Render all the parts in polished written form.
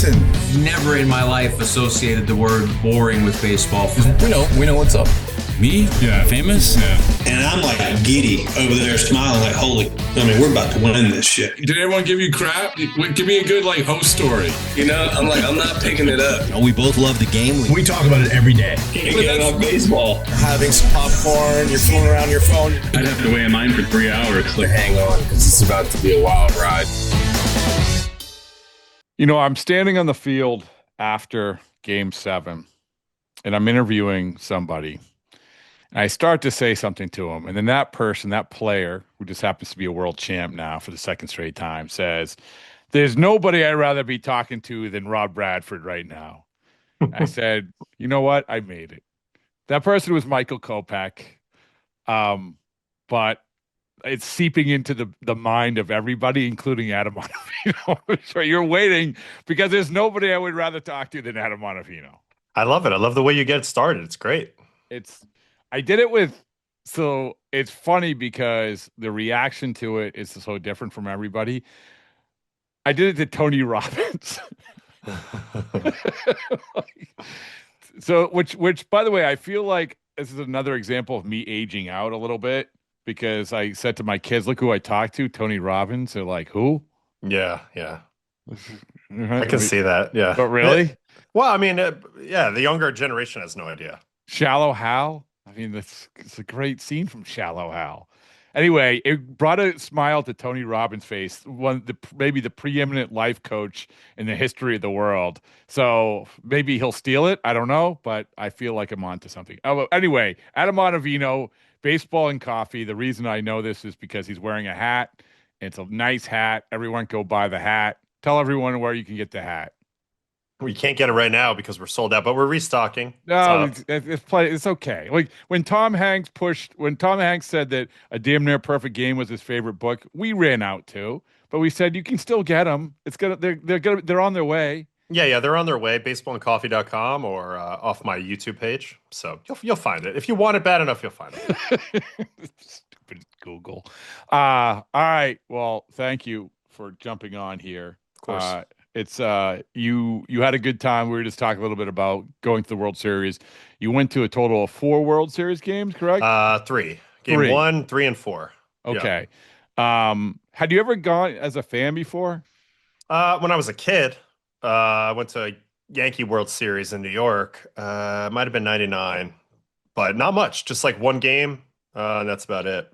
Listen, Never in my life associated the word boring with baseball. we know what's up. Me? Yeah. Famous? Yeah. And I'm like giddy over there smiling like, we're about to win this shit. Did everyone give you crap? Give me a good host story. I'm not picking it up. We both love the game. We talk about it every day. Can't get enough baseball. Having some popcorn, you're fooling around your phone. I'd have to wait in line for 3 hours. Hang on, because it's about to be a wild ride. I'm standing on the field after Game 7, and I'm interviewing somebody. And I start to say something to him, and then that person, that player, who just happens to be a world champ now for the second straight time, says, "There's nobody I'd rather be talking to than Rob Bradford right now." I said, "You know what? I made it." That person was Michael Kopech, but it's seeping into the mind of everybody, including Adam Ottavino. So you're waiting because there's nobody I would rather talk to than Adam Ottavino. I love it. I love the way you get started. It's great. I did it so it's funny because the reaction to it is so different from everybody. I did it to Tony Robbins. Which by the way, I feel like this is another example of me aging out a little bit because I said to my kids, look who I talked to, Tony Robbins. They're like, who? Yeah. I can see that. Yeah. But really? Well, the younger generation has no idea. Shallow Hal? It's a great scene from Shallow Hal. Anyway, it brought a smile to Tony Robbins' face, maybe the preeminent life coach in the history of the world. So maybe he'll steal it. I don't know, but I feel like I'm onto something. Oh, anyway, Adam Ottavino, baseball and coffee. The reason I know this is because he's wearing a hat. It's a nice hat. Everyone go buy the hat. Tell everyone where you can get the hat. We can't get it right now because we're sold out, but we're restocking. No, it's okay. Like when Tom Hanks said that A Damn Near Perfect Game was his favorite book, we ran out too. But we said you can still get them. They're on their way. Yeah, they're on their way. Baseballandcoffee.com or off my YouTube page. So you'll find it. If you want it bad enough, you'll find it. Stupid Google. All right. Well, thank you for jumping on here. Of course. It's you had a good time. We were just talking a little bit about going to the World Series. You went to a total of 4 World Series games, correct? 3. Game 1, 3, and 4. Okay. Yeah. Had you ever gone as a fan before? When I was a kid, I went to a Yankee World Series in New York. Might have been 99, but not much. Just like one game, and that's about it.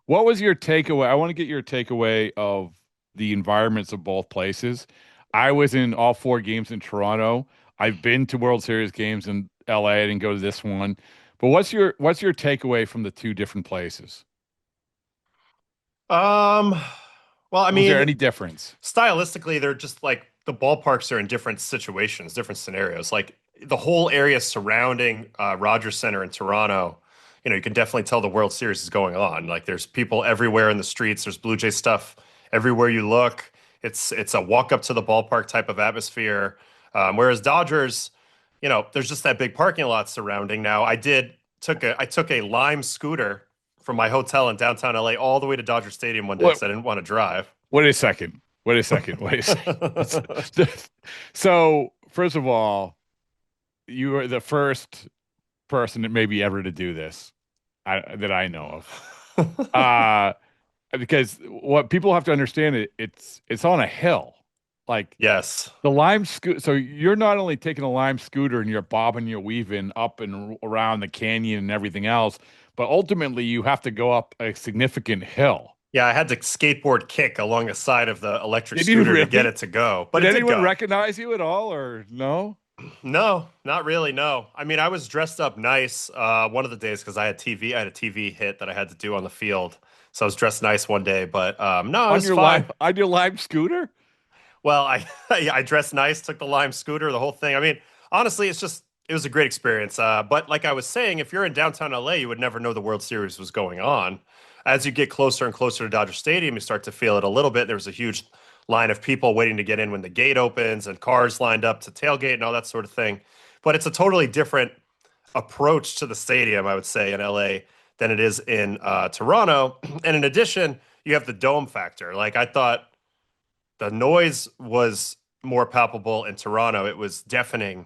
What was your takeaway? I want to get your takeaway of the environments of both places. I was in all 4 games in Toronto. I've been to World Series games in LA. I didn't go to this one. But what's your takeaway from the 2 different places? Well, Was there any difference? Stylistically, they're just like the ballparks are in different situations, different scenarios. Like the whole area surrounding Rogers Center in Toronto, you can definitely tell the World Series is going on. Like there's people everywhere in the streets. There's Blue Jay stuff everywhere you look. It's a walk up to the ballpark type of atmosphere. Whereas Dodgers, there's just that big parking lot surrounding. Now, I took a Lime scooter from my hotel in downtown LA all the way to Dodger Stadium one day because I didn't want to drive. Wait a second. So, first of all, you were the first person that maybe ever to do this that I know of. Because what people have to understand, it's on a hill. Like, yes, the Lime scooter. So you're not only taking a Lime scooter and you're bobbing, you're weaving up and around the canyon and everything else, but ultimately you have to go up a significant hill. Yeah, I had to skateboard kick along the side of the electric scooter to get it to go. But did anyone recognize you at all, or no? No, not really. No, I was dressed up nice one of the days because I had TV. I had a TV hit that I had to do on the field. So I was dressed nice one day, but no, it was fine. On your Lime scooter? Well, I dressed nice, took the Lime scooter, the whole thing. Honestly, it was a great experience. But like I was saying, if you're in downtown LA, you would never know the World Series was going on. As you get closer and closer to Dodger Stadium, you start to feel it a little bit. There was a huge line of people waiting to get in when the gate opens and cars lined up to tailgate and all that sort of thing. But it's a totally different approach to the stadium, I would say, in LA than it is in Toronto. And in addition, you have the dome factor. Like I thought the noise was more palpable in Toronto. It was deafening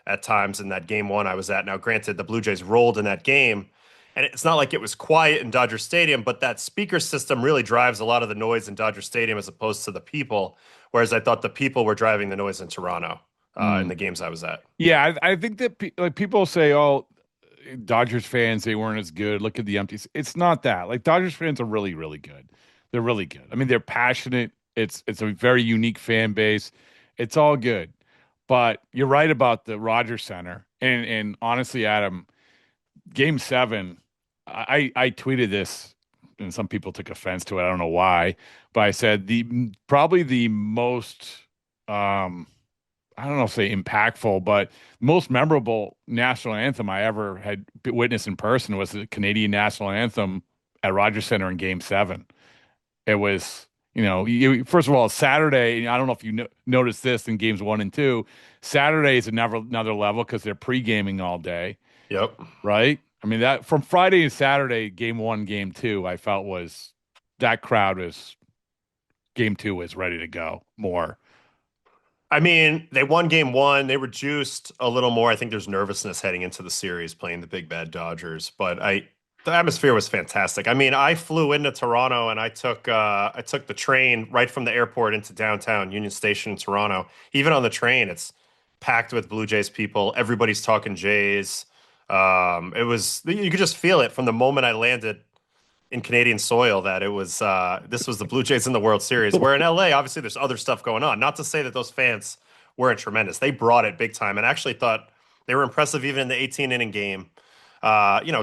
at times in that game one I was at. Now, granted, the Blue Jays rolled in that game, and it's not like it was quiet in Dodger Stadium, but that speaker system really drives a lot of the noise in Dodger Stadium as opposed to the people. Whereas I thought the people were driving the noise in Toronto in the games I was at. Yeah, I think that like people say, "Oh, Dodgers fans, they weren't as good. Look at the empties." It's not that. Like Dodgers fans are really, really good. They're really good. I mean, they're passionate. It's a very unique fan base. It's all good. But you're right about the Rogers Center. And honestly, Adam, Game 7, I tweeted this, and some people took offense to it. I don't know why, but I said probably the most I don't know if say impactful, but most memorable national anthem I ever had witnessed in person was the Canadian national anthem at Rogers Center in Game 7. It was, first of all, Saturday. I don't know if you noticed this in games 1 and 2. Saturday is another level because they're pre-gaming all day. Yep. Right. I mean, that from Friday to Saturday, Game 1, Game 2, I felt was that crowd was Game 2 was ready to go more. I mean, they won Game 1. They were juiced a little more. I think there's nervousness heading into the series playing the big bad Dodgers, but the atmosphere was fantastic. I mean, I flew into Toronto and I took the train right from the airport into downtown Union Station in Toronto. Even on the train, it's packed with Blue Jays people. Everybody's talking Jays. You could just feel it from the moment I landed in Canadian soil that it was this was the Blue Jays in the World Series. Where in LA, obviously, there's other stuff going on. Not to say that those fans weren't tremendous. They brought it big time and actually thought they were impressive even in the 18-inning game.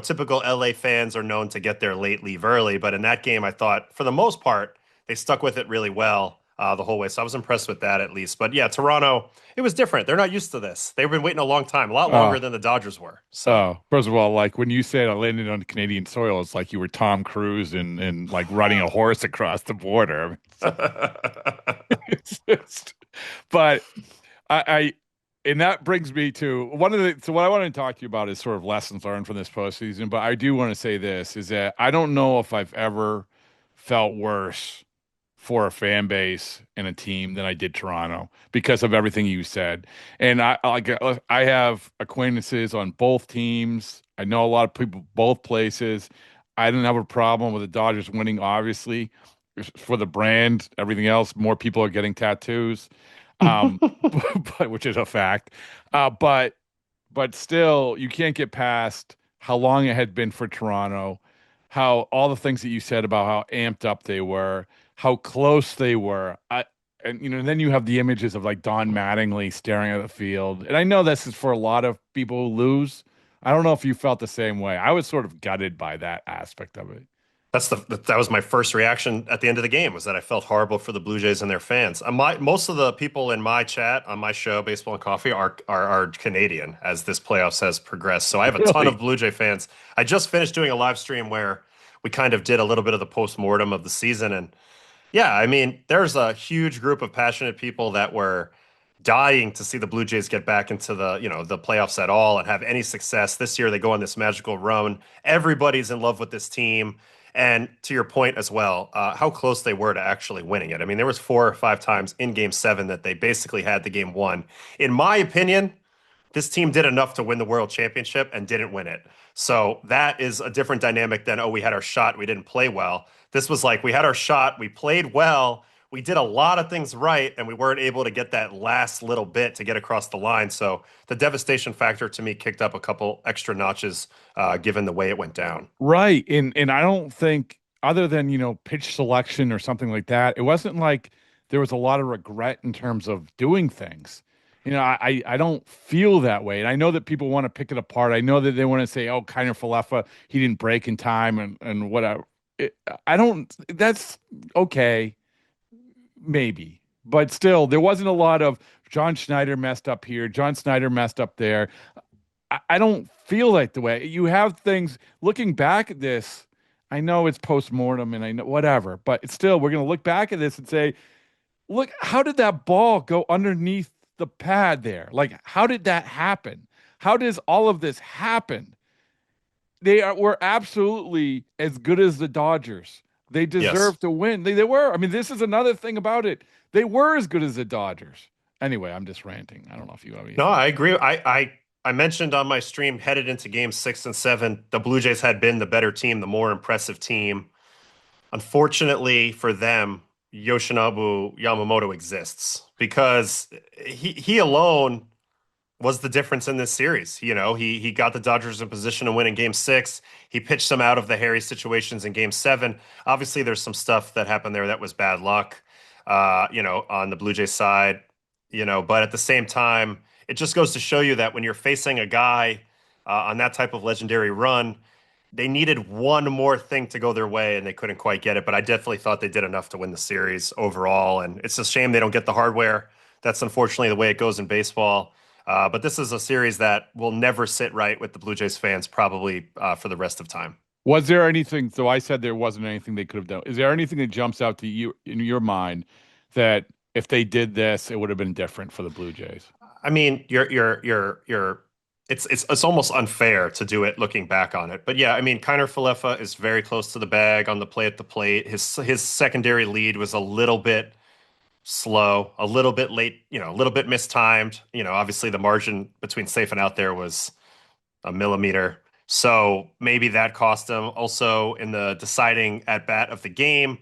Typical LA fans are known to get their late, leave early, but in that game, I thought for the most part they stuck with it really well the whole way. So I was impressed with that at least. But yeah, Toronto, it was different. They're not used to this. They've been waiting a long time, a lot longer than the Dodgers were. So first of all, like when you said I landed on Canadian soil, it's like you were Tom Cruise and like riding a horse across the border. But and that brings me to what I want to talk to you about is sort of lessons learned from this postseason. But I do want to say this is that I don't know if I've ever felt worse for a fan base and a team than I did Toronto because of everything you said. And I have acquaintances on both teams. I know a lot of people both places. I didn't have a problem with the Dodgers winning, obviously, for the brand. Everything else, more people are getting tattoos, which is a fact. But still, you can't get past how long it had been for Toronto, how all the things that you said about how amped up they were, how close they were. And then you have the images of like Don Mattingly staring at the field. And I know this is for a lot of people who lose. I don't know if you felt the same way. I was sort of gutted by that aspect of it. That was my first reaction at the end of the game, was that I felt horrible for the Blue Jays and their fans. Most of the people in my chat on my show, Baseball and Coffee, are Canadian as this playoffs has progressed. So I have a ton of Blue Jay fans. I just finished doing a live stream where we kind of did a little bit of the post-mortem of the season. And yeah, I mean, there's a huge group of passionate people that were dying to see the Blue Jays get back into the playoffs at all and have any success. This year they go on this magical run. Everybody's in love with this team. And to your point as well, how close they were to actually winning it. I mean, there was 4 or 5 times in Game 7 that they basically had the game won. In my opinion, this team did enough to win the World Championship and didn't win it. So that is a different dynamic than, we had our shot, we didn't play well. This was like, we had our shot, we played well, we did a lot of things right, and we weren't able to get that last little bit to get across the line. So the devastation factor to me kicked up a couple extra notches given the way it went down. Right. And I don't think, other than, pitch selection or something like that, it wasn't like there was a lot of regret in terms of doing things. I don't feel that way. And I know that people want to pick it apart. I know that they want to say, oh, Kiner Falefa, he didn't break in time and whatever. That's okay. Maybe, but still, there wasn't a lot of John Schneider messed up here, John Schneider messed up there. I don't feel like the way you have things. Looking back at this, I know it's post-mortem and I know whatever, but it's still, we're going to look back at this and say, look, how did that ball go underneath the pad there? Like, how did that happen? How does all of this happen? Were absolutely as good as the Dodgers. They deserve to win. They were. I mean, this is another thing about it. They were as good as the Dodgers. Anyway, I'm just ranting. I don't know if you have anything. No, I agree. I mentioned on my stream headed into game 6 and 7, the Blue Jays had been the better team, the more impressive team. Unfortunately for them, Yoshinobu Yamamoto exists because he alone was the difference in this series. He got the Dodgers in position to win in game 6. He pitched them out of the hairy situations in game 7. Obviously, there's some stuff that happened there that was bad luck, on the Blue Jays side, but at the same time, it just goes to show you that when you're facing a guy on that type of legendary run, they needed one more thing to go their way and they couldn't quite get it. But I definitely thought they did enough to win the series overall. And it's a shame they don't get the hardware. That's unfortunately the way it goes in baseball. But this is a series that will never sit right with the Blue Jays fans, probably for the rest of time. Was there anything? So I said there wasn't anything they could have done. Is there anything that jumps out to you in your mind that if they did this, it would have been different for the Blue Jays? I mean, it's almost unfair to do it looking back on it. But yeah, I mean, Kiner Falefa is very close to the bag on the play at the plate. His secondary lead was a little bit slow, a little bit late, a little bit mistimed. Obviously the margin between safe and out there was a millimeter. So maybe that cost him. Also in the deciding at bat of the game,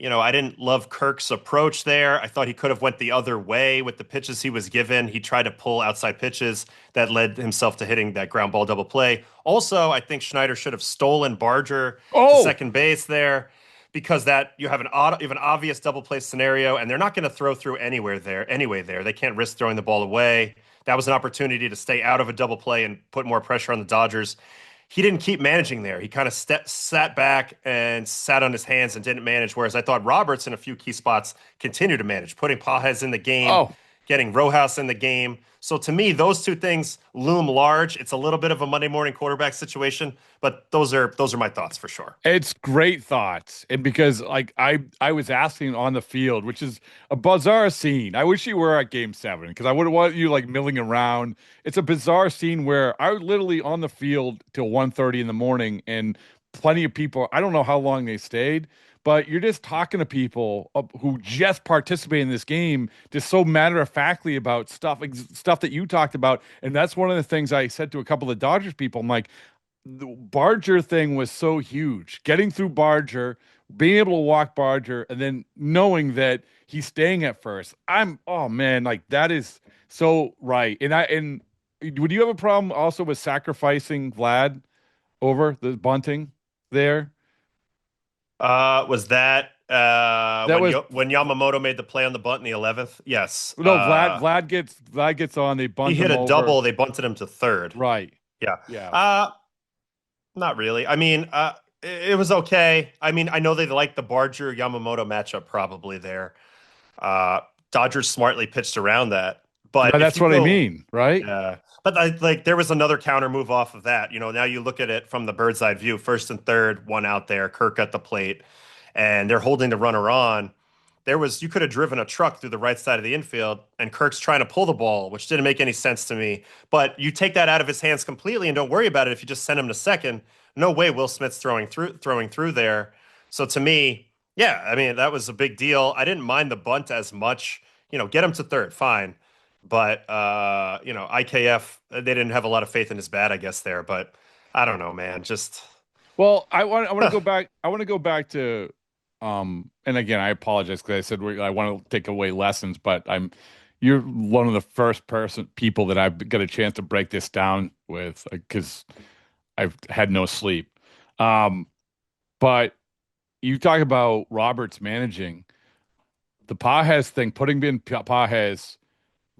I didn't love Kirk's approach there. I thought he could have went the other way with the pitches he was given. He tried to pull outside pitches that led himself to hitting that ground ball double play. Also, I think Schneider should have stolen Barger to second base there because that you have an obvious double play scenario, and they're not going to throw through anyway there. They can't risk throwing the ball away. That was an opportunity to stay out of a double play and put more pressure on the Dodgers. He didn't keep managing there. He kind of sat back and sat on his hands and didn't manage, whereas I thought Roberts in a few key spots continued to manage, putting Pages in the game, getting Rojas in the game. So to me, those two things loom large. It's a little bit of a Monday morning quarterback situation, but those are my thoughts for sure. It's great thoughts. And because I was asking on the field, which is a bizarre scene. I wish you were at game 7 because I wouldn't want you milling around. It's a bizarre scene where I was literally on the field till 1:30 in the morning and plenty of people, I don't know how long they stayed, but you're just talking to people who just participate in this game, just so matter-of-factly about stuff that you talked about. And that's one of the things I said to a couple of Dodgers people. I'm like, the Barger thing was so huge. Getting through Barger, being able to walk Barger, and then knowing that he's staying at first. That is so right. And would you have a problem also with sacrificing Vlad over the bunting there? Was that when Yamamoto made the play on the bunt in the 11th? Yes. No, Vlad gets on. They bunt. He hit him a over. double. They bunted him to third. Right. Yeah. Yeah. Not really. I mean, it was okay. I mean, I know they like the Barger Yamamoto matchup probably there. Dodgers smartly pitched around that, but that's what I mean, right? Yeah. But there was another counter move off of that. Now you look at it from the bird's eye view, first and third, one out there, Kirk at the plate, and they're holding the runner on. You could have driven a truck through the right side of the infield, and Kirk's trying to pull the ball, which didn't make any sense to me. But you take that out of his hands completely and don't worry about it if you just send him to second. No way Will Smith's throwing through there. So to me, yeah, I mean, that was a big deal. I didn't mind the bunt as much. Get him to third, fine. But IKF, they didn't have a lot of faith in his bat, I guess there. But I don't know, man. I want to go back. I want to go back to and again, I apologize because I said I want to take away lessons, but you're one of the first people that I've got a chance to break this down with because I've had no sleep. But you talk about Roberts managing the Pages thing, putting in Pages.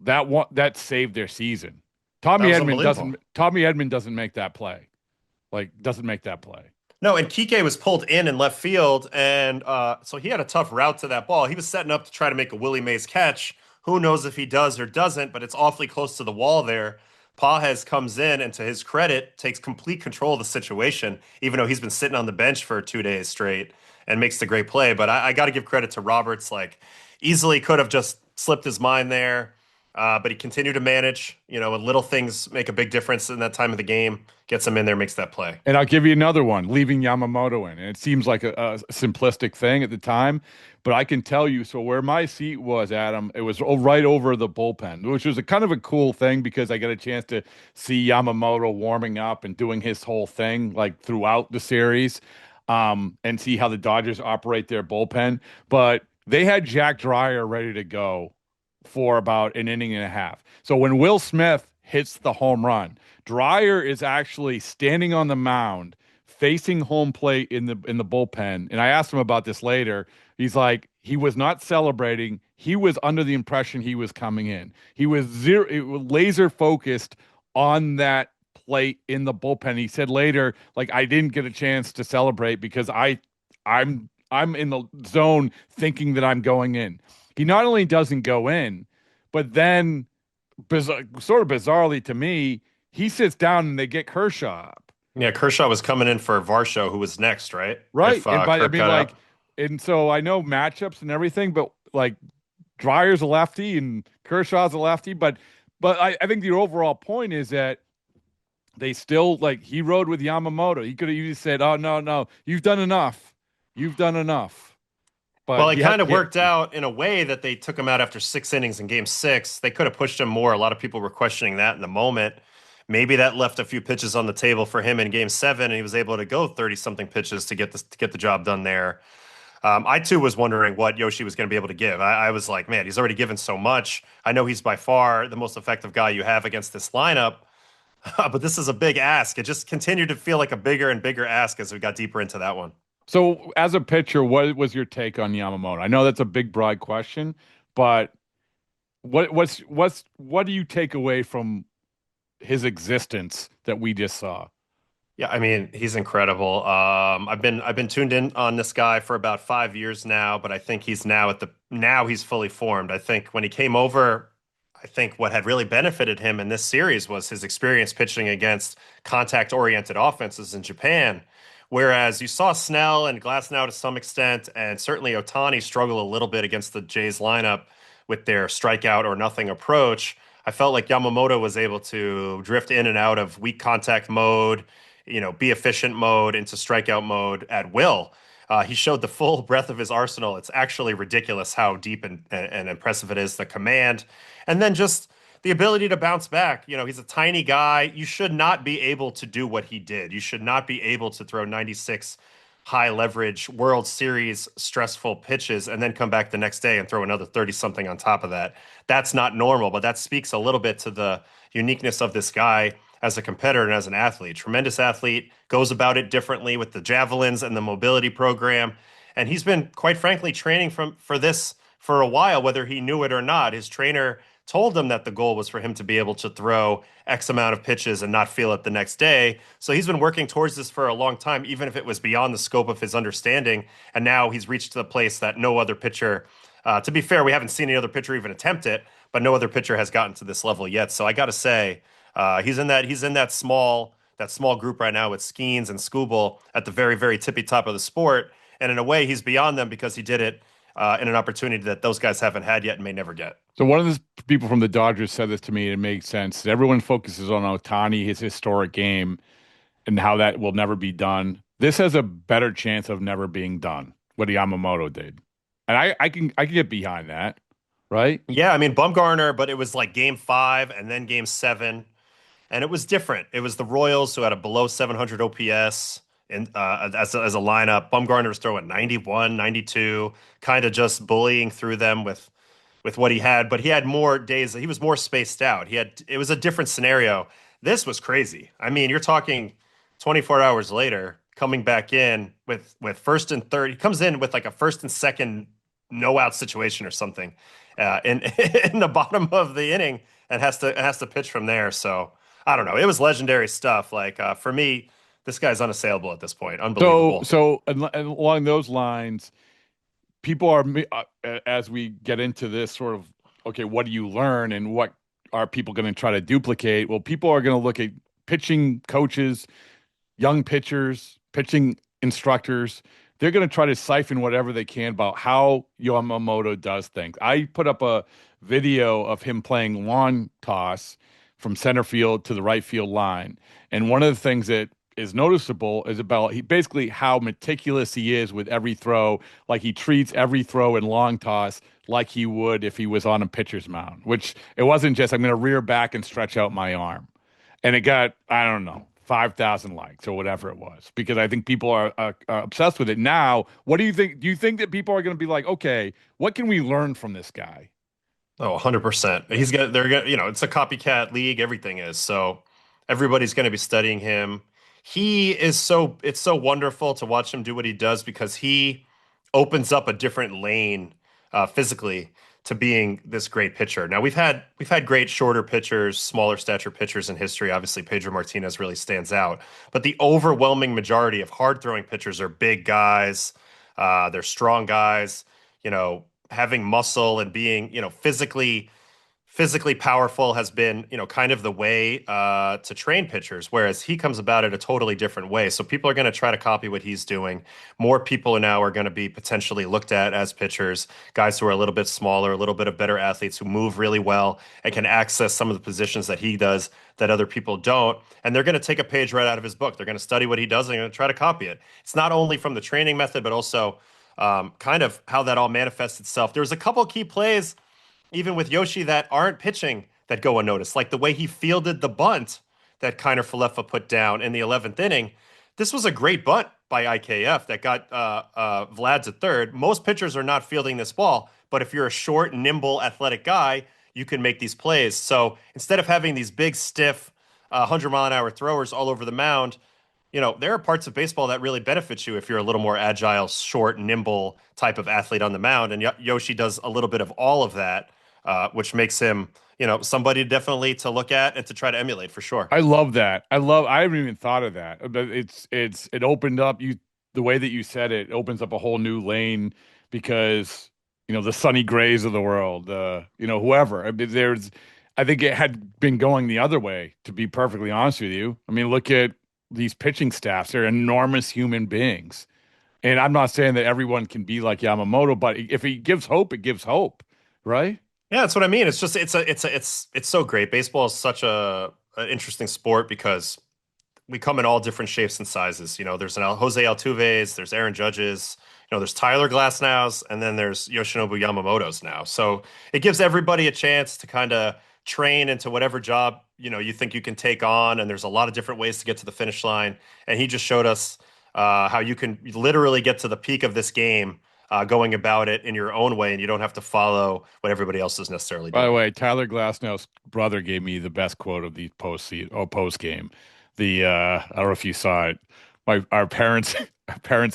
That saved their season. Tommy Edman doesn't make that play. Doesn't make that play. No, and Kike was pulled in left field, and so he had a tough route to that ball. He was setting up to try to make a Willie Mays catch. Who knows if he does or doesn't, but it's awfully close to the wall there. Pages comes in, and to his credit, takes complete control of the situation, even though he's been sitting on the bench for 2 days straight, and makes the great play. But I got to give credit to Roberts. Easily could have just slipped his mind there. But he continued to manage, and little things make a big difference in that time of the game. Gets him in there, makes that play. And I'll give you another one, leaving Yamamoto in. And it seems like a simplistic thing at the time, but I can tell you, so where my seat was, Adam, it was right over the bullpen, which was a kind of a cool thing because I got a chance to see Yamamoto warming up and doing his whole thing like throughout the series, and see how the Dodgers operate their bullpen. But they had Jack Dreyer ready to go for about an inning and a half. So when Will Smith hits the home run, Dreyer is actually standing on the mound facing home plate in the bullpen. And I asked him about this later. He's like, he was not celebrating. He was under the impression he was coming in. He was laser focused on that plate in the bullpen. He said later, like, I didn't get a chance to celebrate because I'm in the zone thinking that I'm going in. He not only doesn't go in, but then sort of bizarrely to me, he sits down and they get Kershaw up. Yeah, Kershaw was coming in for Varsho, who was next, right? Right. If, and and so I know matchups and everything, but like Dreyer's a lefty and Kershaw's a lefty, but I think the overall point is that they still, like, he rode with Yamamoto. He could have easily said, "Oh no, you've done enough. You've done enough." But it kind of worked out in a way that they took him out after 6 innings in Game 6. They could have pushed him more. A lot of people were questioning that in the moment. Maybe that left a few pitches on the table for him in Game 7, and he was able to go 30-something pitches to get the job done there. I, too, was wondering what Yoshi was going to be able to give. I was like, man, he's already given so much. I know he's by far the most effective guy you have against this lineup, but this is a big ask. It just continued to feel like a bigger and bigger ask as we got deeper into that one. So, as a pitcher, what was your take on Yamamoto? I know that's a big, broad question, but what do you take away from his existence that we just saw? Yeah, I mean, he's incredible. I've been tuned in on this guy for about 5 years now, but I think he's now he's fully formed. I think when he came over, I think what had really benefited him in this series was his experience pitching against contact-oriented offenses in Japan. Whereas you saw Snell and Glasnow to some extent, and certainly Ohtani struggle a little bit against the Jays lineup with their strikeout or nothing approach. I felt like Yamamoto was able to drift in and out of weak contact mode, be efficient mode into strikeout mode at will. He showed the full breadth of his arsenal. It's actually ridiculous how deep and impressive it is, the command. And then just the ability to bounce back. He's a tiny guy. You should not be able to do what he did. You should not be able to throw 96 high leverage World Series stressful pitches and then come back the next day and throw another 30 something on top of that. That's not normal, but that speaks a little bit to the uniqueness of this guy as a competitor and as an athlete. Tremendous athlete, goes about it differently with the javelins and the mobility program. And he's been, quite frankly, training for this for a while, whether he knew it or not. His trainer told him that the goal was for him to be able to throw X amount of pitches and not feel it the next day. So he's been working towards this for a long time, even if it was beyond the scope of his understanding. And now he's reached the place that no other pitcher, to be fair, we haven't seen any other pitcher even attempt it, but no other pitcher has gotten to this level yet. So I got to say, he's in that small group right now with Skeens and Skubal at the very, very tippy top of the sport. And in a way, he's beyond them because he did it in an opportunity that those guys haven't had yet and may never get. So one of the people from the Dodgers said this to me, and it makes sense. Everyone focuses on Ohtani, his historic game, and how that will never be done. This has a better chance of never being done, what Yamamoto did. And I can get behind that, right? Yeah, I mean, Bumgarner, but it was like Game 5 and then Game 7, and it was different. It was the Royals who had a below 700 OPS as a lineup. Bumgarner was throwing 91, 92, kind of just bullying through them with what he had, but he had more days. He was more spaced out. It was a different scenario. This was crazy. I mean, you're talking 24 hours later, coming back in with first and third. He comes in with like a first and second no out situation or something in the bottom of the inning and has to pitch from there. So I don't know. It was legendary stuff. Like for me, this guy's unassailable at this point. Unbelievable. So along those lines, people are, as we get into this sort of, okay, what do you learn and what are people going to try to duplicate? Well, people are going to look at pitching coaches, young pitchers, pitching instructors. they're going to try to siphon whatever they can about how Yamamoto does things. I put up a video of him playing lawn toss from center field to the right field line. And one of the things that is noticeable is about basically how meticulous he is with every throw. Like he treats every throw in long toss like he would if he was on a pitcher's mound, which it wasn't just, I'm going to rear back and stretch out my arm. And it got, I don't know, 5,000 likes or whatever it was, because I think people are obsessed with it. Now, what do you think? Do you think that people are going to be like, okay, what can we learn from this guy? Oh, 100%. It's a copycat league. Everything is. So everybody's going to be studying him. It's so wonderful to watch him do what he does because he opens up a different lane physically to being this great pitcher. Now we've had great shorter pitchers, smaller stature pitchers in history. Obviously, Pedro Martinez really stands out, but the overwhelming majority of hard throwing pitchers are big guys. They're strong guys, having muscle and being, physically powerful has been, kind of the way to train pitchers, whereas he comes about it a totally different way. So people are going to try to copy what he's doing. More people now are going to be potentially looked at as pitchers, guys who are a little bit smaller, a little bit of better athletes who move really well and can access some of the positions that he does that other people don't. And they're going to take a page right out of his book. They're going to study what he does and they're going to try to copy it. It's not only from the training method, but also kind of how that all manifests itself. There's a couple key plays even with Yoshi that aren't pitching that go unnoticed, like the way he fielded the bunt that Kiner Falefa put down in the 11th inning. This was a great bunt by IKF that got Vlad's at third. Most pitchers are not fielding this ball, but if you're a short, nimble, athletic guy, you can make these plays. So instead of having these big, stiff, 100-mile-an-hour throwers all over the mound, there are parts of baseball that really benefit you if you're a little more agile, short, nimble type of athlete on the mound. And Yoshi does a little bit of all of that. Which makes him, somebody definitely to look at and to try to emulate for sure. I love that. I haven't even thought of that, but it opened up the way that you said it opens up a whole new lane because, the Sonny Grays of the world, whoever. I mean, I think it had been going the other way, to be perfectly honest with you. I mean, look at these pitching staffs. They're enormous human beings. And I'm not saying that everyone can be like Yamamoto, but if he gives hope, it gives hope, right? Yeah, that's what I mean. It's just it's so great. Baseball is such an interesting sport because we come in all different shapes and sizes. There's Jose Altuve's, there's Aaron Judge's, there's Tyler Glasnow's, and then there's Yoshinobu Yamamoto's now. So it gives everybody a chance to kind of train into whatever job you think you can take on. And there's a lot of different ways to get to the finish line. And he just showed us how you can literally get to the peak of this game. Going about it in your own way, and you don't have to follow what everybody else is necessarily doing. By the way, Tyler Glasnow's brother gave me the best quote of the post game. I don't know if you saw it. Our parents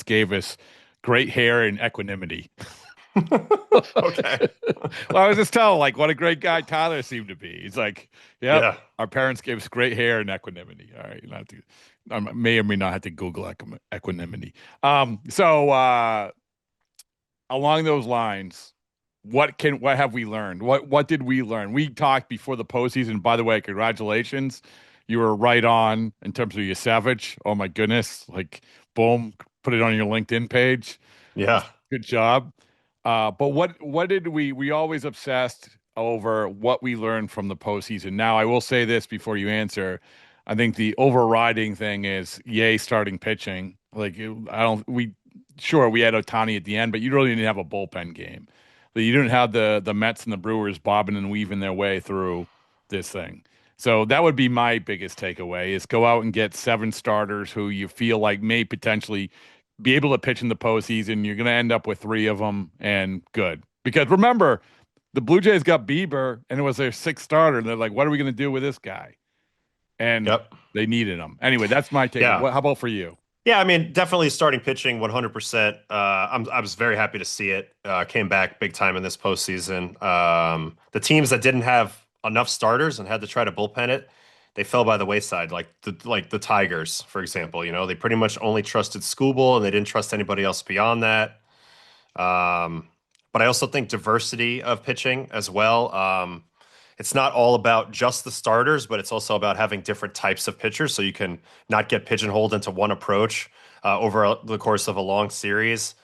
gave us great hair and equanimity. Okay. Well, I was just telling what a great guy Tyler seemed to be. He's like, yeah. Our parents gave us great hair and equanimity. All right, I may or may not have to Google equanimity. Along those lines, what have we learned? What did we learn? We talked before the postseason. By the way, congratulations. You were right on in terms of your Savage. Oh my goodness. Boom, put it on your LinkedIn page. Yeah. Good job. But what did we always obsessed over what we learned from the postseason. Now, I will say this before you answer. I think the overriding thing is yay starting pitching. Sure, we had Ohtani at the end, but you really didn't have a bullpen game. You didn't have the Mets and the Brewers bobbing and weaving their way through this thing. So that would be my biggest takeaway is go out and get 7 starters who you feel like may potentially be able to pitch in the postseason. You're going to end up with 3 of them and good. Because remember, the Blue Jays got Bieber and it was their 6th starter. And they're like, what are we going to do with this guy? And they needed him. Anyway, that's my take. Yeah. How about for you? Yeah, I mean, definitely starting pitching 100%. I was very happy to see it. Came back big time in this postseason. The teams that didn't have enough starters and had to try to bullpen it, they fell by the wayside. Like the Tigers, for example. They pretty much only trusted Skubal and they didn't trust anybody else beyond that. But I also think diversity of pitching as well. It's not all about just the starters, but it's also about having different types of pitchers so you can not get pigeonholed into one approach. over the course of a long series.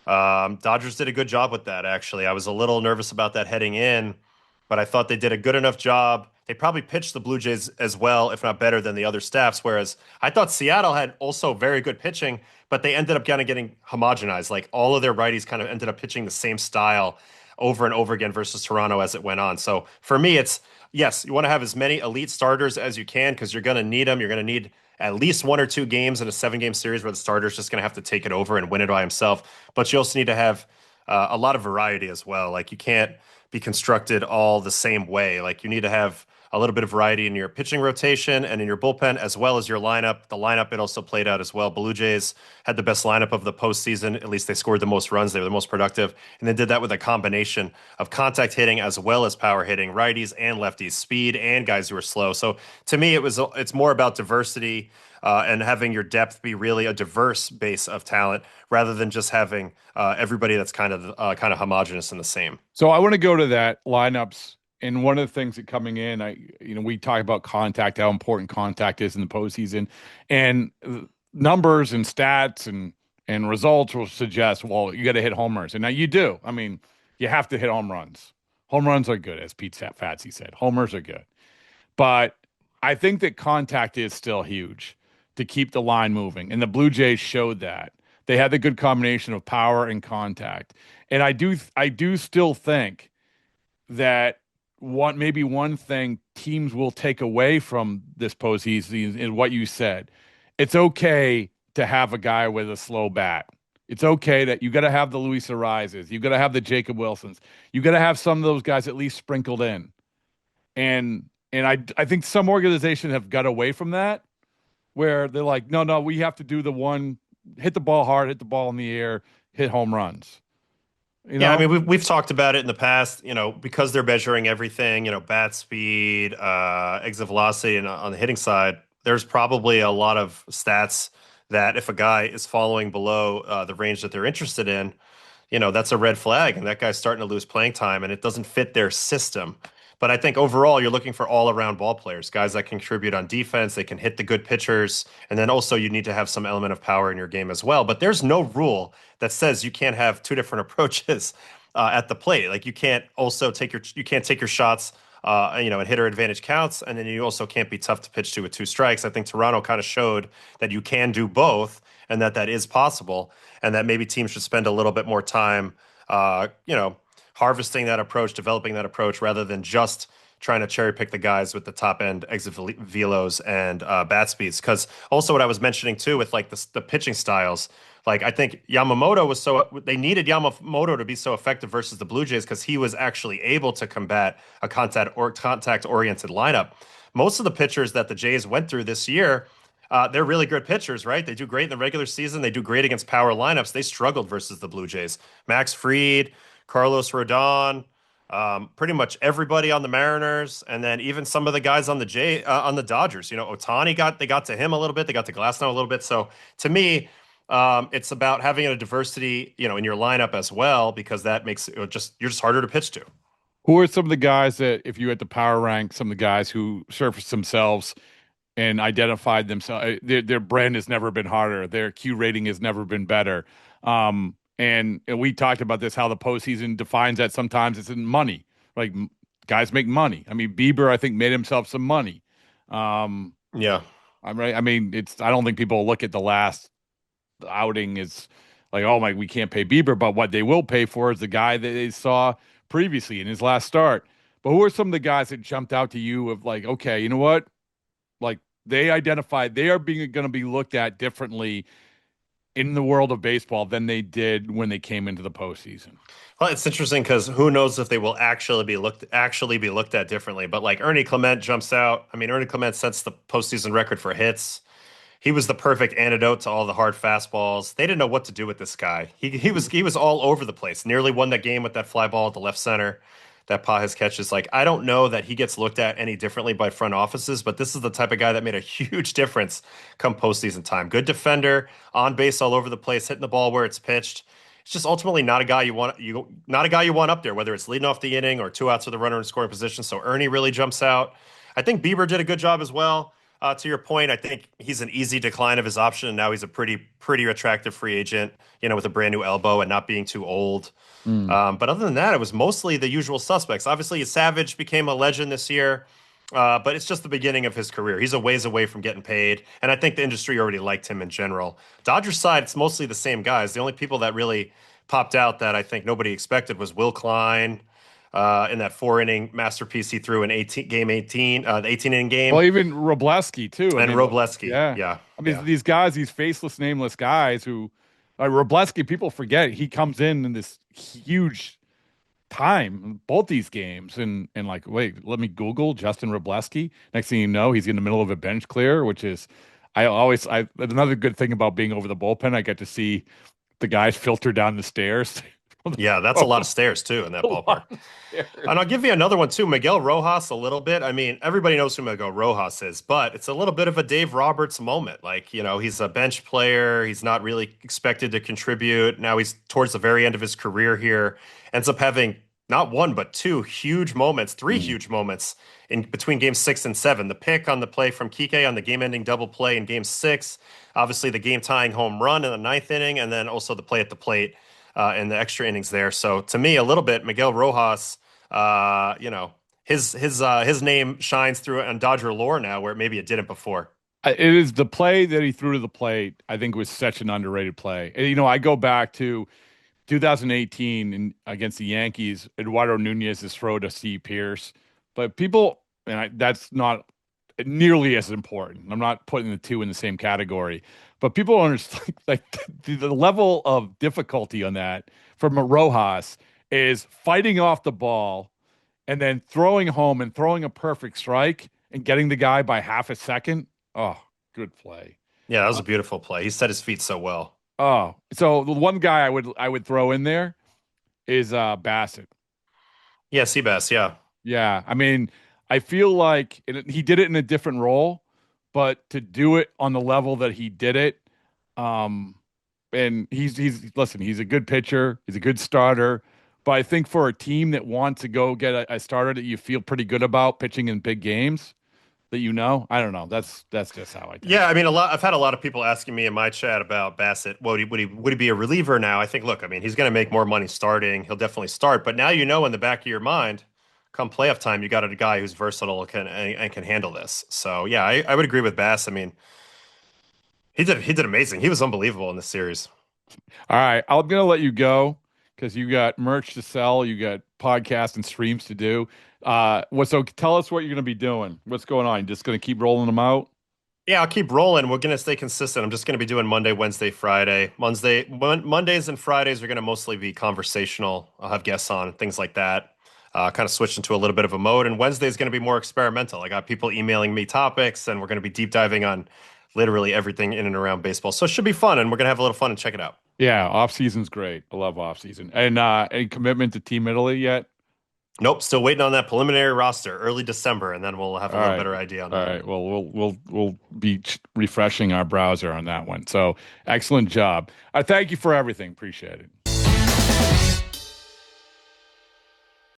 Dodgers did a good job with that, actually. I was a little nervous about that heading in, but I thought they did a good enough job. They probably pitched the Blue Jays as well, if not better than the other staffs, whereas I thought Seattle had also very good pitching, but they ended up kind of getting homogenized. Like all of their righties kind of ended up pitching the same style over and over again versus Toronto as it went on. So for me, it's yes, you want to have as many elite starters as you can because you're going to need them. You're going to need at least 1 or 2 games in a 7-game series where the starter's just going to have to take it over and win it by himself. But you also need to have a lot of variety as well. Like you can't be constructed all the same way. Like you need to have a little bit of variety in your pitching rotation and in your bullpen, as well as your lineup. The lineup, it also played out as well. Blue Jays had the best lineup of the postseason. At least they scored the most runs. They were the most productive. And they did that with a combination of contact hitting as well as power hitting, righties and lefties, speed and guys who are slow. So to me, it's more about diversity and having your depth be really a diverse base of talent rather than just having everybody that's kind of homogenous and the same. So I want to go to that lineups. And one of the things that coming in, we talk about contact, how important contact is in the postseason, and numbers and stats and results will suggest, well, you got to hit homers, and now you do. I mean, you have to hit home runs. Home runs are good, as Pete Fatsy said. Homers are good, but I think that contact is still huge to keep the line moving, and the Blue Jays showed that they had the good combination of power and contact, and I do still think that one thing teams will take away from this postseason is what you said. It's okay to have a guy with a slow bat. It's okay that you got to have the Luis Arises. You got to have the Jacob Wilsons. You got to have some of those guys at least sprinkled in. And I think some organizations have got away from that, where they're like, no, we have to do the one, hit the ball hard, hit the ball in the air, hit home runs. Yeah, I mean, we've talked about it in the past, because they're measuring everything, bat speed, exit velocity, and on the hitting side, there's probably a lot of stats that if a guy is following below the range that they're interested in, that's a red flag, and that guy's starting to lose playing time, and it doesn't fit their system. But I think overall, you're looking for all-around ball players, guys that contribute on defense, they can hit the good pitchers, and then also you need to have some element of power in your game as well. But there's no rule that says you can't have 2 different approaches at the plate. Like you can't take your shots, and hitter advantage counts, and then you also can't be tough to pitch to with 2 strikes. I think Toronto kind of showed that you can do both, and that is possible, and that maybe teams should spend a little bit more time, harvesting that approach, developing that approach, rather than just trying to cherry pick the guys with the top end exit velos and bat speeds. Because also what I was mentioning too with like the pitching styles, like I think they needed Yamamoto to be so effective versus the Blue Jays because he was actually able to combat a contact oriented lineup. Most of the pitchers that the Jays went through this year, they're really good pitchers, right? They do great in the regular season. They do great against power lineups. They struggled versus the Blue Jays. Max Fried, Carlos Rodon, pretty much everybody on the Mariners, and then even some of the guys on the Dodgers. Ohtani they got to him a little bit. They got to Glasnow a little bit. So to me, it's about having a diversity, in your lineup as well, because that makes you're just harder to pitch to. Who are some of the guys that, if you had to power rank, some of the guys who surfaced themselves and identified themselves, their brand has never been harder, their Q rating has never been better. And we talked about this, how the postseason defines that sometimes it's in money. Like guys make money. I mean, Bieber, I think, made himself some money. Yeah. I'm right. I mean, I don't think people look at the last outing as like, oh my, we can't pay Bieber, but what they will pay for is the guy that they saw previously in his last start. But who are some of the guys that jumped out to you of like, okay, you know what? Like they identified they are going to be looked at differently in the world of baseball than they did when they came into the postseason. Well, it's interesting because who knows if they will actually be looked at differently. But like Ernie Clement jumps out. I mean, Ernie Clement sets the postseason record for hits. He was the perfect antidote to all the hard fastballs. They didn't know what to do with this guy. He was all over the place. Nearly won that game with that fly ball at the left center that Pages catches. Like, I don't know that he gets looked at any differently by front offices, but this is the type of guy that made a huge difference come postseason time. Good defender, on base all over the place, hitting the ball where it's pitched. It's just ultimately not a guy you want up there, whether it's leading off the inning or 2 outs with a runner in scoring position. So Ernie really jumps out. I think Bieber did a good job as well. To your point, I think he's an easy decline of his option, and now he's a pretty attractive free agent, with a brand new elbow and not being too old. But other than that, it was mostly the usual suspects. Obviously, Savage became a legend this year, but it's just the beginning of his career. He's a ways away from getting paid, and I think the industry already liked him in general. Dodgers side, it's mostly the same guys. The only people that really popped out that I think nobody expected was Will Klein. In that 4-inning masterpiece he threw in game 18, the 18-inning game. Well, even Robleski too. And Robleski, yeah. I mean, these guys, these faceless, nameless guys who, Robleski, people forget he comes in this huge time in both these games, and like, wait, let me Google Justin Robleski. Next thing you know, he's in the middle of a bench clear, which is, another good thing about being over the bullpen. I get to see the guys filter down the stairs. Yeah, that's a lot of stairs too in that ballpark. And I'll give you another one too, Miguel Rojas a little bit. I mean, everybody knows who Miguel Rojas is, but it's a little bit of a Dave Roberts moment. Like, he's a bench player. He's not really expected to contribute. Now he's towards the very end of his career here. Ends up having not one, but two huge moments, three huge moments in between games 6 and 7. The pick on the play from Kike on the game-ending double play in game 6. Obviously the game-tying home run in the 9th inning, and then also the play at the plate in the extra innings there. So to me, a little bit, Miguel Rojas, his name shines through on Dodger lore now, where maybe it didn't before. It is the play that he threw to the plate. I think was such an underrated play. I go back to 2018 against the Yankees. Eduardo Nunez's throw to Steve Pierce, but people, that's not nearly as important. I'm not putting the two in the same category. But people don't understand, like, the level of difficulty on that from a Rojas is fighting off the ball and then throwing home and throwing a perfect strike and getting the guy by half a second. Oh, good play. Yeah, that was a beautiful play. He set his feet so well. Oh, so the one guy I would throw in there is Bassett. Yeah, Seabass, yeah. Yeah, I mean, I feel like he did it in a different role, but to do it on the level that he did it, and he's a good pitcher, he's a good starter, but I think for a team that wants to go get a starter that you feel pretty good about pitching in big games, I don't know, that's just how I think. Yeah, I mean, I've had a lot of people asking me in my chat about Bassett. Would he be a reliever now? I think, look, I mean, he's going to make more money starting. He'll definitely start, but now in the back of your mind, come playoff time, you got a guy who's versatile and can handle this. So yeah, I would agree with Bass. I mean, he did amazing. He was unbelievable in this series. All right, I'm gonna let you go because you got merch to sell, you got podcasts and streams to do. So tell us what you're gonna be doing. What's going on? Just gonna keep rolling them out? Yeah, I'll keep rolling. We're gonna stay consistent. I'm just gonna be doing Monday, Wednesday, Friday. Mondays and Fridays are gonna mostly be conversational. I'll have guests on, things like that. Kind of switch into a little bit of a mode. And Wednesday is going to be more experimental. I got people emailing me topics, and we're going to be deep diving on literally everything in and around baseball. So it should be fun, and we're going to have a little fun and check it out. Yeah, off-season's great. I love off-season. And any commitment to Team Italy yet? Nope, still waiting on that preliminary roster, early December, and then we'll have a little better idea on that. All right, well, we'll be refreshing our browser on that one. So excellent job. I thank you for everything. Appreciate it.